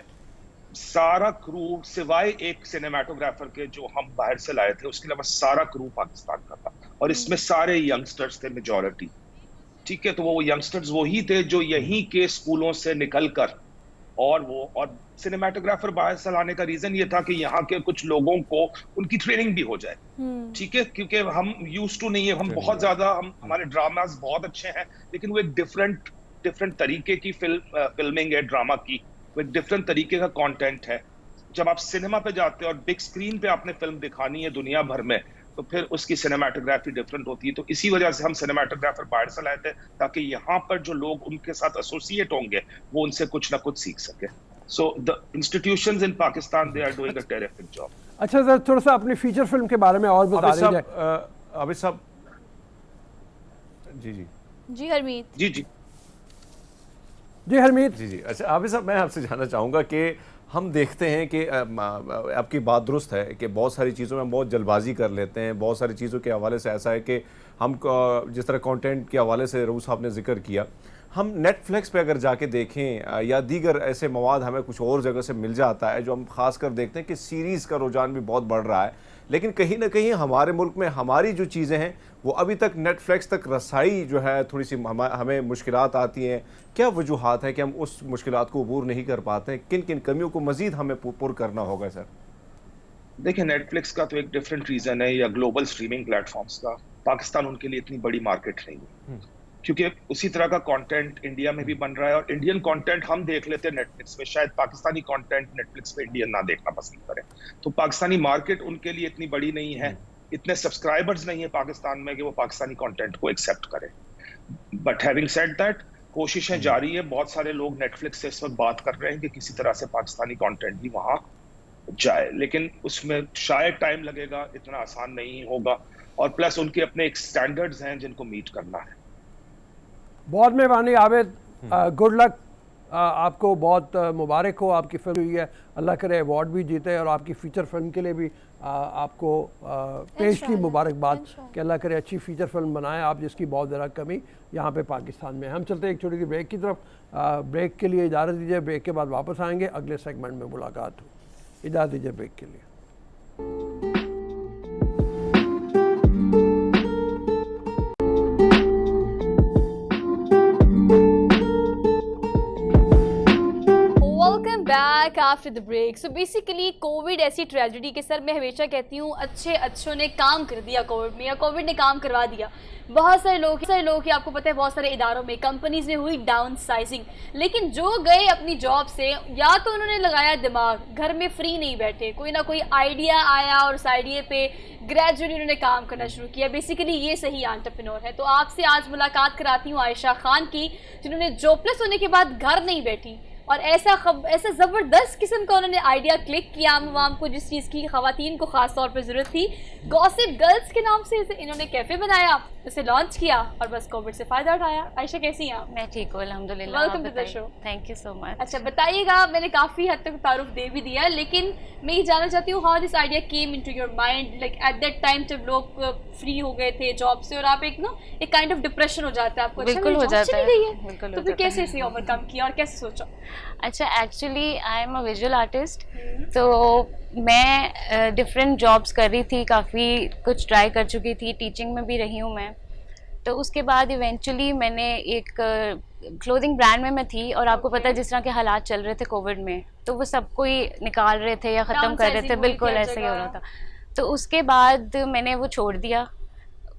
सारा क्रू सिवाय एक सिनेमाटोग्राफर के जो हम बाहर से लाए थे, उसके अलावा सारा क्रू पाकिस्तान का था, और इसमें सारे यंगस्टर्स थे मेजॉरिटी। ठीक है, तो वो यंगस्टर्स वही थे जो यहीं के स्कूलों से निकलकर और सिनेमाटोग्राफर बाहर से लाने का रीजन ये था कि यहाँ के कुछ लोगों को उनकी ट्रेनिंग भी हो जाए, ठीक है, क्योंकि हम यूज टू नहीं है, हम बहुत ज्यादा हमारे ड्रामास बहुत अच्छे हैं, लेकिन वो एक डिफरेंट तरीके की फिल्मिंग है ड्रामा की, वो एक डिफरेंट तरीके का कंटेंट है। जब आप सिनेमा पे जाते हो और बिग स्क्रीन पे आपने फिल्म दिखानी है दुनिया भर में, तो फिर उसकी सिनेमाटोग्राफी डिफरेंट होती है। तो इसी वजह से हम सिनेमाटोग्राफर बाहर से लाए थे, ताकि यहाँ पर जो लोग उनके साथ एसोसिएट होंगे वो उनसे कुछ ना कुछ सीख सके। So the institutions in Pakistan, they are doing a terrific job. अच्छा सर, थोड़ा सा अपनी फीचर फिल्म के बारे में और बता दीजिए। अभी सब जी हरमीत जी हरमीत जी। अच्छा अभी साहब, मैं आपसे जानना चाहूँगा कि हम देखते हैं कि आपकी बात दुरुस्त है कि बहुत सारी चीज़ों में हम बहुत जल्दबाजी कर लेते हैं। बहुत सारी चीज़ों के हवाले से ऐसा है कि हम जिस तरह कंटेंट के हवाले से रऊफ साहब ने जिक्र किया, हम नेटफ्लिक्स पे अगर जाके देखें या दीगर ऐसे मवाद हमें कुछ और जगह से मिल जाता है, जो हम खास कर देखते हैं कि सीरीज़ का रुझान भी बहुत बढ़ रहा है, लेकिन कहीं ना कहीं हमारे मुल्क में हमारी जो चीज़ें हैं वो अभी तक नेटफ्लिक्स तक रसाई जो है थोड़ी सी हमें मुश्किलात आती हैं। क्या वजूहात है कि हम उस मुश्किलात को अबूर नहीं कर पाते हैं? किन किन कमियों को मज़ीद हमें पुर करना होगा सर? देखिए, नेटफ्लिक्स का तो एक डिफरेंट रीज़न है, या ग्लोबल स्ट्रीमिंग प्लेटफॉर्म्स का। पाकिस्तान उनके लिए इतनी बड़ी मार्केट नहीं है, क्योंकि उसी तरह का कंटेंट इंडिया में भी बन रहा है, और इंडियन कंटेंट हम देख लेते हैं नेटफ्लिक्स पे, शायद पाकिस्तानी कंटेंट नेटफ्लिक्स पे इंडियन ना देखना पसंद करें। तो पाकिस्तानी मार्केट उनके लिए इतनी बड़ी नहीं है, इतने सब्सक्राइबर्स नहीं है पाकिस्तान में कि वो पाकिस्तानी कंटेंट को एक्सेप्ट करें। बट हैविंग सेड दैट, कोशिशें जारी है। बहुत सारे लोग नेटफ्लिक्स से इस वक्त बात कर रहे हैं कि किसी तरह से पाकिस्तानी कंटेंट भी वहां जाए, लेकिन उसमें शायद टाइम लगेगा, इतना आसान नहीं होगा, और प्लस उनके अपने एक स्टैंडर्ड्स हैं जिनको मीट करना है। बहुत मेहरबानी आबिद, गुड लक, आपको बहुत मुबारक हो, आपकी फिल्म हुई है, अल्लाह करे अवार्ड भी जीते, और आपकी फ़ीचर फिल्म के लिए भी आपको पेश की मुबारकबाद कि अल्लाह करे अच्छी फ़ीचर फिल्म बनाएं आप, जिसकी बहुत ज़्यादा कमी यहाँ पे पाकिस्तान में। हम चलते हैं एक छोटी सी ब्रेक की तरफ। ब्रेक के लिए इजाज़त दीजिए, ब्रेक के बाद वापस आएंगे, अगले सेगमेंट में मुलाकात हो। इजाज़त दीजिए ब्रेक के लिए। Back after the break. So basically Covid ऐसी ट्रेजेडी के सर, मैं हमेशा कहती हूँ अच्छों ने काम कर दिया कोविड में, या कोविड ने काम करवा दिया। बहुत सारे लोग की आपको पता है, बहुत सारे इदारों में, कंपनीज में हुई डाउन साइजिंग, लेकिन जो गए अपनी जॉब से, या तो उन्होंने लगाया दिमाग, घर में फ्री नहीं बैठे, कोई ना कोई आइडिया आया और उस आइडिया पे ग्रेजुअली उन्होंने काम करना शुरू किया। बेसिकली ये सही एंटरप्रेन्योर है। तो आपसे आज मुलाकात कराती हूँ आयशा खान की, जिन्होंने जॉबलेस होने के बाद घर नहीं बैठी, और ऐसा ज़बरदस्त किस्म का उन्होंने आइडिया क्लिक किया आम को, जिस चीज़ की ख़वातीन को ख़ास तौर पे ज़रूरत थी। गॉसिप गर्ल्स के नाम से इन्होंने कैफ़े बनाया, उसे लॉन्च किया, और बस कोविड से फ़ायदा उठाया। आयशा कैसी हैं आप? मैं ठीक हूँ अल्हम्दुलिल्लाह। Welcome to the show. Thank you so much. अच्छा बताइएगा, मैंने काफ़ी हद तक तारुफ दे भी दिया, लेकिन मैं ये जानना चाहती हूँ, how this idea came into your mind, like at that time जब लोग फ्री हो गए थे जॉब से, और आप एक काइंड ऑफ डिप्रेशन हो जाता है आपको, बिल्कुल हो जाता है, तो फिर कैसे इसे ओवरकम किया और कैसे सोचा? अच्छा, actually I am a visual artist, तो मैं डिफरेंट जॉब्स कर रही थी, काफ़ी कुछ ट्राई कर चुकी थी, टीचिंग में भी रही हूँ मैं। तो उसके बाद इवेंचुअली मैंने एक क्लोथिंग ब्रांड में मैं थी, और आपको पता है जिस तरह के हालात चल रहे थे कोविड में, तो वो सब कोई निकाल रहे थे या ख़त्म कर रहे थे, बिल्कुल ऐसे ही हो रहा था। तो उसके बाद मैंने वो छोड़ दिया।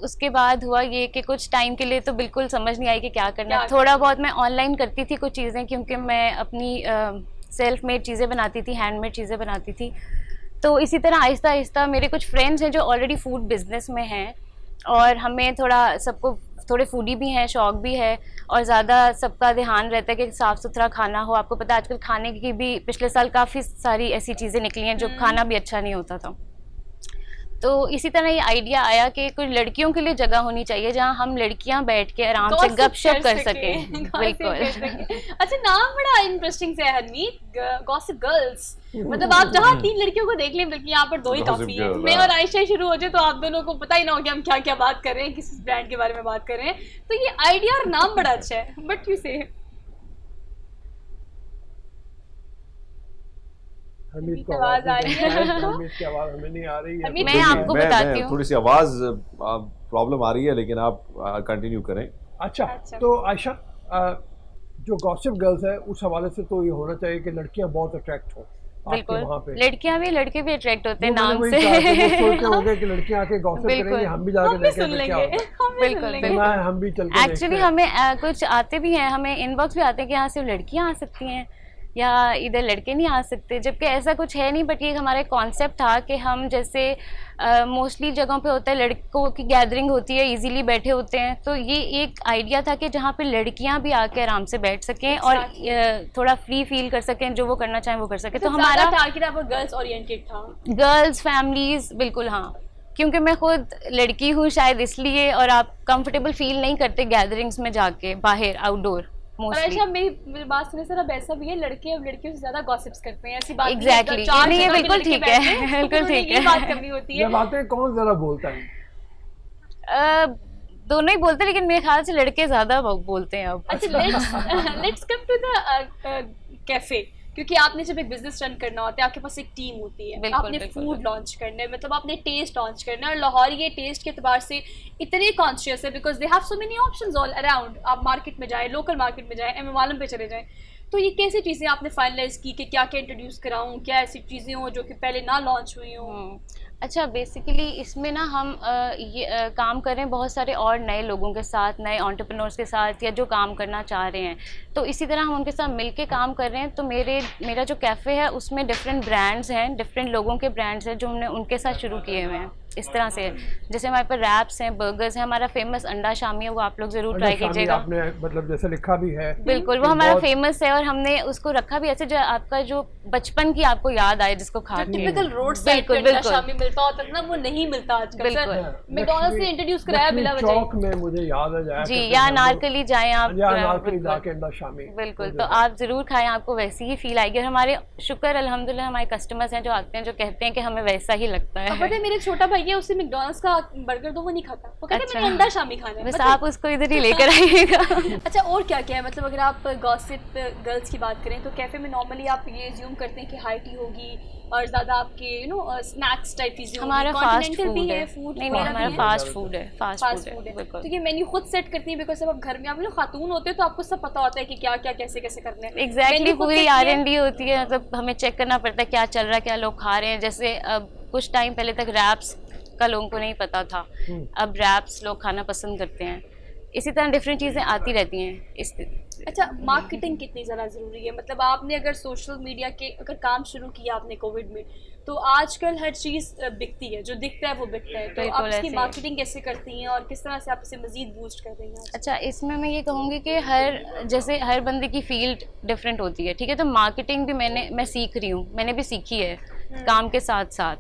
उसके बाद हुआ ये कि कुछ टाइम के लिए तो बिल्कुल समझ नहीं आई कि क्या करना है। थोड़ा बहुत मैं ऑनलाइन करती थी कुछ चीज़ें, क्योंकि मैं अपनी सेल्फ मेड चीज़ें बनाती थी, हैंडमेड चीज़ें बनाती थी। तो इसी तरह आहिस्ता आहिस्ता मेरे कुछ फ्रेंड्स हैं जो ऑलरेडी फूड बिज़नेस में हैं, और हमें थोड़ा सबको थोड़े फूडी भी हैं, शौक भी है, और ज़्यादा सबका ध्यान रहता है कि साफ़ सुथरा खाना हो। आपको पता है आजकल खाने की भी पिछले साल काफ़ी सारी ऐसी चीज़ें निकली हैं जो खाना भी अच्छा नहीं होता था। तो इसी तरह ये आइडिया आया कि कुछ लड़कियों के लिए जगह होनी चाहिए जहाँ हम लड़कियां बैठ के आराम से गपशप कर सकें। बिल्कुल। अच्छा, नाम बड़ा इंटरेस्टिंग से है हरमीत, गॉसिप गर्ल्स। मतलब आप जहाँ 3 लड़कियों को देख लें, बल्कि यहाँ पर 2 ही काफी है। मैं और आयशा शुरू हो जाए तो आप दोनों को पता ही ना हो कि हम क्या क्या बात कर रहे हैं, किस ब्रांड के बारे में बात कर रहे हैं। तो ये आइडिया और नाम बड़ा अच्छा है, बट यू से हमीद को आवाज आ रही है? हमीद की आवाज हमें नहीं आ रही है। मैं आपको बताती हूँ, थोड़ी सी आवाज प्रॉब्लम आ रही है, लेकिन आप कंटिन्यू करें। अच्छा, तो आयशा, जो गॉसिप गर्ल्स है उस हवाले से तो ये होना चाहिए कि लड़कियां बहुत अट्रैक्ट हो आपके वहाँ पे। बिल्कुल, लड़कियां भी लड़के भी अट्रैक्ट होते हैं वो मैंने नाम वही से। कहा कि वो सोचते होंगे कि लड़कियां आके गॉसिप करेंगे, हम भी जाके देखेंगे सुन क्या लेंगे, होता है। बिल्कुल बिल्कुल। हम भी चल के देखते एक्चुअली हैं। हमें कुछ आते भी हैं, हमें इनबॉक्स भी आते हैं कि यहाँ सिर्फ लड़कियाँ आ सकती हैं या इधर लड़के नहीं आ सकते, जबकि ऐसा कुछ है नहीं। बट ये हमारा कॉन्सेप्ट था कि हम जैसे मोस्टली जगहों पे होता है लड़कों की गैदरिंग होती है, इजीली बैठे होते हैं, तो ये एक आइडिया था कि जहाँ पे लड़कियाँ भी आके आराम से बैठ सकें और थोड़ा फ्री फील कर सकें, जो वो करना चाहें वो कर सकें। तो हमारा टारगेट आपका गर्ल्स ओरिएंटेड था। गर्ल्स फैमिलीज, बिल्कुल हाँ, क्योंकि मैं खुद लड़की हूँ शायद इसलिए, और आप कंफर्टेबल फील नहीं करते गैदरिंग्स में जाके बाहर आउटडोर मोस्टली। अच्छा, मेरी बात सुने सर, अब ऐसा भी है लड़के अब लड़कियों से ज्यादा गॉसिप्स करते हैं, ऐसी बात Exactly. नहीं, ये बिल्कुल ठीक है, बिल्कुल ठीक है। ये बात करनी होती है। जब आते हैं कौन ज़्यादा बोलता है? दोनों ही बोलते हैं, लेकिन मेरे ख्याल से लड़के ज्यादा बोलते हैं अब। अच्छा, let's come to the cafe, क्योंकि आपने जब एक बिजनेस रन करना होता है आपके पास एक टीम होती है, बिल्कुल, आपने बिल्कुल, फूड लॉन्च करना है, मतलब आपने टेस्ट लॉन्च करना है, और लाहौर ये टेस्ट के एतबार से इतने कॉन्शियस है because they have so many options all around. आप मार्केट में जाए, लोकल मार्केट में जाए, एम पे चले जाएं, तो ये कैसी चीज़ें आपने फाइनलाइज की कि क्या क्या इंट्रोड्यूस कराऊं, क्या ऐसी चीज़ें हों जो कि पहले ना लॉन्च हुई हों? अच्छा, बेसिकली इसमें ना हम काम कर रहे हैं बहुत सारे और नए लोगों के साथ, नए एंटरप्रेन्योर्स के साथ, या जो काम करना चाह रहे हैं, तो इसी तरह हम उनके साथ मिलके काम कर रहे हैं। तो मेरा जो कैफ़े है उसमें डिफरेंट ब्रांड्स हैं, डिफरेंट लोगों के ब्रांड्स हैं जो हमने उनके साथ शुरू किए हुए हैं। इस तरह से जैसे हमारे पास रैप्स हैं, बर्गर्स हैं, हमारा फेमस अंडा शामी है, वो आप लोग ज़रूर ट्राई कीजिएगा। आपने मतलब जैसे लिखा भी है, बिल्कुल, वो हमारा फेमस है, और हमने उसको रखा भी ऐसे जो आपका जो बचपन की आपको याद आए, जिसको खा के। टिपिकल रोड साइड पे अंडा शामी मिलता होता है ना, वो नहीं मिलता आजकल। सर, मैकडॉनल्ड्स ने इंट्रोड्यूस कराया बिला वजह। चौक में मुझे याद आ जाए जी, या अनारकली जाएं आप, अनारकली जाके अंडा शामी, बिल्कुल, तो आप जरूर खाएं, आपको वैसी ही फील आएगी। और हमारे शुक्र अल्हम्दुलिल्लाह हमारे कस्टमर्स हैं जो आते हैं, जो कहते हैं कि हमें वैसा ही लगता है। पता है, मेरे छोटा भाई है, उसे मैकडॉनल्ड्स का बर्गर दो, वो नहीं खाता, वो कहता है मैंने अंडा शामी खाना है। बस आप उसको इधर ही लेकर आइएगा। अच्छा, और क्या क्या है, मतलब अगर आप गॉसिप गर्ल्स की बात करें तो कैफे में नॉर्मली आप ये अज्यूम करते हैं कि हाई टी होगी और ज्यादा आपके स्नैक्स टाइप चीजें, हमारा फास्ट फूड भी है, फूड नहीं हमारा फास्ट फूड है, फास्ट फूड है, बिल्कुल। तो ये मेन्यू खुद सेट करती है, बिकॉज जब आप घर में, आप लोग खातून होते हैं तो आपको सब पता होता है कि क्या क्या कैसे कैसे करना है। एग्जैक्टली, पूरी R&D होती है, मतलब हमें चेक करना पड़ता है क्या चल रहा है, क्या लोग खा रहे हैं। जैसे अब कुछ टाइम पहले तक रैप्स का लोगों को नहीं पता था, अब रैप्स लोग खाना पसंद करते हैं। इसी तरह डिफरेंट चीज़ें आती रहती हैं। अच्छा, मार्केटिंग कितनी ज़्यादा ज़रूरी है? मतलब आपने अगर सोशल मीडिया के अगर काम शुरू किया आपने कोविड में, तो आजकल हर चीज़ बिकती है, जो दिखता है वो बिकता है, तो आप इसकी मार्केटिंग कैसे करती हैं और किस तरह से आप इसे मज़ीद बूस्ट कर रही हैं? अच्छा, इसमें मैं ये कहूँगी कि हर बंदे की फील्ड डिफरेंट होती है, ठीक है? तो मार्केटिंग भी मैं सीख रही हूँ, मैंने भी सीखी है काम के साथ साथ,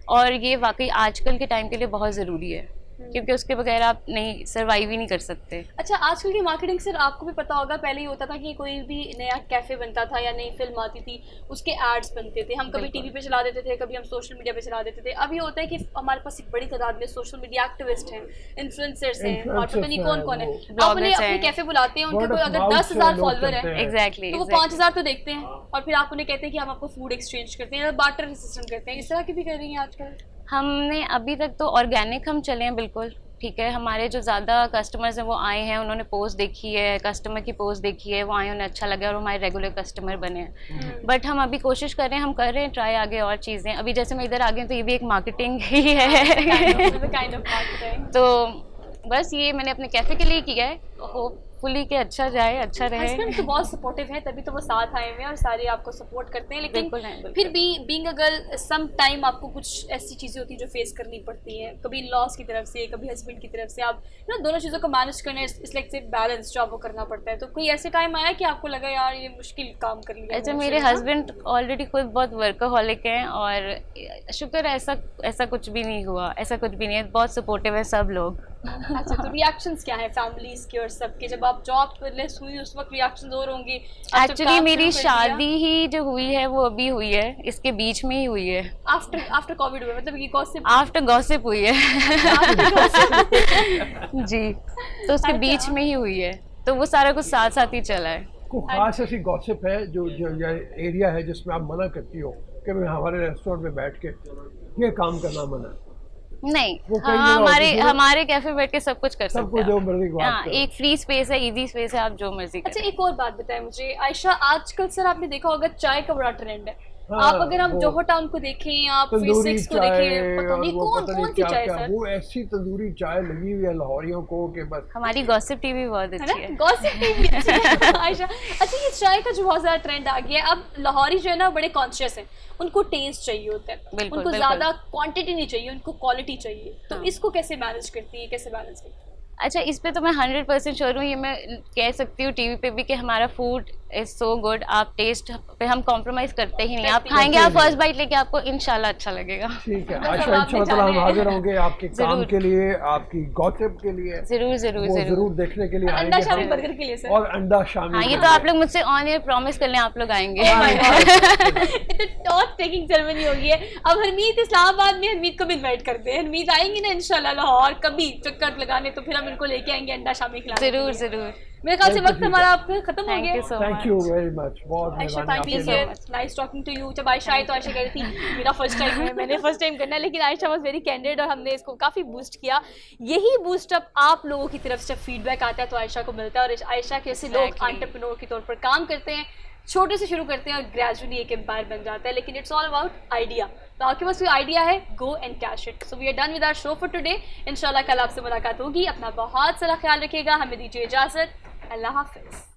और ये वाकई आजकल के टाइम के लिए बहुत ज़रूरी है, क्योंकि उसके बगैर आप नहीं सर्वाइव ही नहीं कर सकते। अच्छा, आजकल की मार्केटिंग सर आपको भी पता होगा, पहले ही होता था कि कोई भी नया कैफे बनता था या नई फिल्म आती थी, उसके एड्स बनते थे, हम कभी टीवी पे चला देते थे, कभी हम सोशल मीडिया पे चला देते थे। अब ये होता है कि हमारे पास एक बड़ी तादाद में सोशल मीडिया एक्टिविस्ट हैं, इन्फ्लुएंसर्स हैं, और पता नहीं कौन कौन है, आप उन्हें अपने कैफे बुलाते हैं, उनके कोई अगर 10,000 फॉलोअर हैं, एग्जैक्टली, तो वो 5,000 तो देखते हैं, और फिर आप उन्हें कहते हैं कि हम आपको फूड एक्सचेंज करते हैं, बार्टर सिस्टम करते हैं, इस तरह की भी कर रही हैं आजकल। हमने अभी तक तो ऑर्गेनिक हम चले हैं, बिल्कुल ठीक है। हमारे जो ज़्यादा कस्टमर्स हैं वो आए हैं, उन्होंने पोस्ट देखी है, कस्टमर की पोस्ट देखी है, वो आए, उन्हें अच्छा लगा और हमारे रेगुलर कस्टमर बने हैं। बट हम अभी कोशिश कर रहे हैं, हम कर रहे हैं ट्राई आगे और चीज़ें। अभी जैसे मैं इधर आ गई हूँ तो ये भी एक मार्केटिंग ही है। तो बस ये मैंने अपने कैफ़े के लिए किया है, होपफुली कि अच्छा जाए, अच्छा रहे। हस्बैंड तो बहुत सपोर्टिव है, तभी तो वो साथ आए हुए हैं और सारे आपको सपोर्ट करते हैं, लेकिन बिल्कुल। फिर भी being a girl some time आपको कुछ ऐसी चीज़ें होती हैं जो फेस करनी पड़ती हैं, कभी इन-लॉज की तरफ से, कभी हस्बैंड की तरफ से। आप दोनों चीज़ों को मैनेज करना, इस लाइक से बैलेंस जो आपको करना पड़ता है। तो कोई ऐसे टाइम आया कि आपको लगा यार ये मुश्किल काम कर लिया? अच्छा, मेरे हस्बैंड ऑलरेडी खुद बहुत वर्कaholic हैं, और शुक्र है ऐसा कुछ भी नहीं हुआ, ऐसा कुछ भी नहीं है, बहुत सपोर्टिव है सब लोग। अच्छा, तो रिएक्शंस क्या है फैमिलीज के और सबके? जब आप जॉब लेस हुई उस वक्त रिएक्शंस और होंगे? एक्चुअली मेरी शादी ही जो हुई है वो अभी हुई है, इसके बीच में ही हुई है, आफ्टर कोविड हुआ, मतलब ये गॉसिप आफ्टर गॉसिप हुई है। जी, तो उसके बीच में ही हुई है, तो वो सारा कुछ साथ साथ ही चला है। कोई खास ऐसी गॉसिप है जो एरिया है जिसमें आप मना करती हो कि मैं हमारे रेस्टोरेंट में बैठ के ये काम करना मना है? नहीं, वो कई हाँ, जगह होती है ना? हमारे कैफे बैठ के सब कुछ कर सब सकते कुछ हैं जो आप। मर्जी बात हाँ, करो। एक फ्री स्पेस है, इजी स्पेस है, आप जो मर्जी अच्छा करें। एक और बात बताएं मुझे आयशा, आजकल सर आपने देखा होगा चाय का बड़ा ट्रेंड है। हाँ, आप अगर हम वो जोहर टाउन को देखें, आप तंदूरी फेस को चाय देखें, पता और नहीं वो कौन पता कौन नहीं सी क्या चाय क्या, सर, वो ऐसी तंदूरी चाय लगी हुई है लाहौरियों को कि बस। हमारी गॉसिप टीवी बहुत है अच्छी है। ना, गॉसिप भी अच्छी है आयशा। अच्छा ये चाय का जो बहुत ज़्यादा ट्रेंड आ गया है, अब लाहौरी जो है ना बड़े कॉन्शियस हैं, उनको टेस्ट चाहिए होता है, बिल्कुल, उनको बिल्कुल। ज़्यादा क्वांटिटी नहीं चाहिए, उनको क्वालिटी चाहिए। तो हाँ। इसको कैसे मैनेज करती है, कैसे बैलेंस करती है? अच्छा, इस पे तो मैं 100% श्योर हूँ, ये मैं कह सकती हूँ टीवी पे भी कि हमारा फूड इज सो गुड। आप टेस्ट पे हम कॉम्प्रोमाइज करते ही नहीं। आप करते खाएंगे, ही आप नहीं। फर्स्ट बाइट लेके आपको इंशाल्लाह अच्छा लगेगा। ठीक है बस आयशा, अब आपने इंशाल्लाह हम जाना है। हाजिर होंगे आपके काम जरूर। के लिए, आपकी गॉसिप के लिए, जरूर जरूर वो जरूर। जरूर देखने के लिए अंडा आएंगे शामी हम। बर्गर के लिए सर। और अंडा शामी हाँ, ये के तो लिए। आप लोग मुझसे ऑन एयर प्रॉमिस कर लें, आप लोग आएंगे। ये तो टॉस टेकिंग सेरेमनी हो गई है। अब हरमीत इस्लामाबाद में, हरमीत को भी इनवाइट करते हैं। हरमीत आएंगी ना इंशाल्लाह लाहौर कभी चक्कर लगाने, तो फिर हम इनको लेके आएंगे अंडा शामी खिलाने के जरूर लिए। जरूर। मेरे ख्याल से बिल्कुल वक्त ठीक हमारा है। आपका खत्म हो थैंक गया। You so thank you much. Very much, बहुत आयशा मेहरबानी थैंक यू आपकी। So much, nice talking to you. जब आयशा आई तो आयशा कह रही थी मेरा फर्स्ट टाइम है, मैंने फर्स्ट टाइम करना है, लेकिन आयशा वाज वेरी कैंडिड और हमने इसको काफ़ी बूस्ट किया। यही बूस्ट अप आप लोगों की तरफ से जब फीडबैक आता है तो आयशा को मिलता है, और आयशा के ऐसे लोग Exactly. एंटरप्रेन्योर के तौर पर काम करते हैं, छोटे से शुरू करते हैं और ग्रेजुअली एक एम्पायर बन जाता है। लेकिन इट्स ऑल अबाउट आइडिया। तो आपके पास कोई आइडिया है, go and cash it. So we are done with our show for today. इंशाल्लाह कल आपसे मुलाकात होगी। अपना बहुत सारा ख्याल रखिएगा, हमें दीजिए इजाज़त। अल्लाह हाफिज़।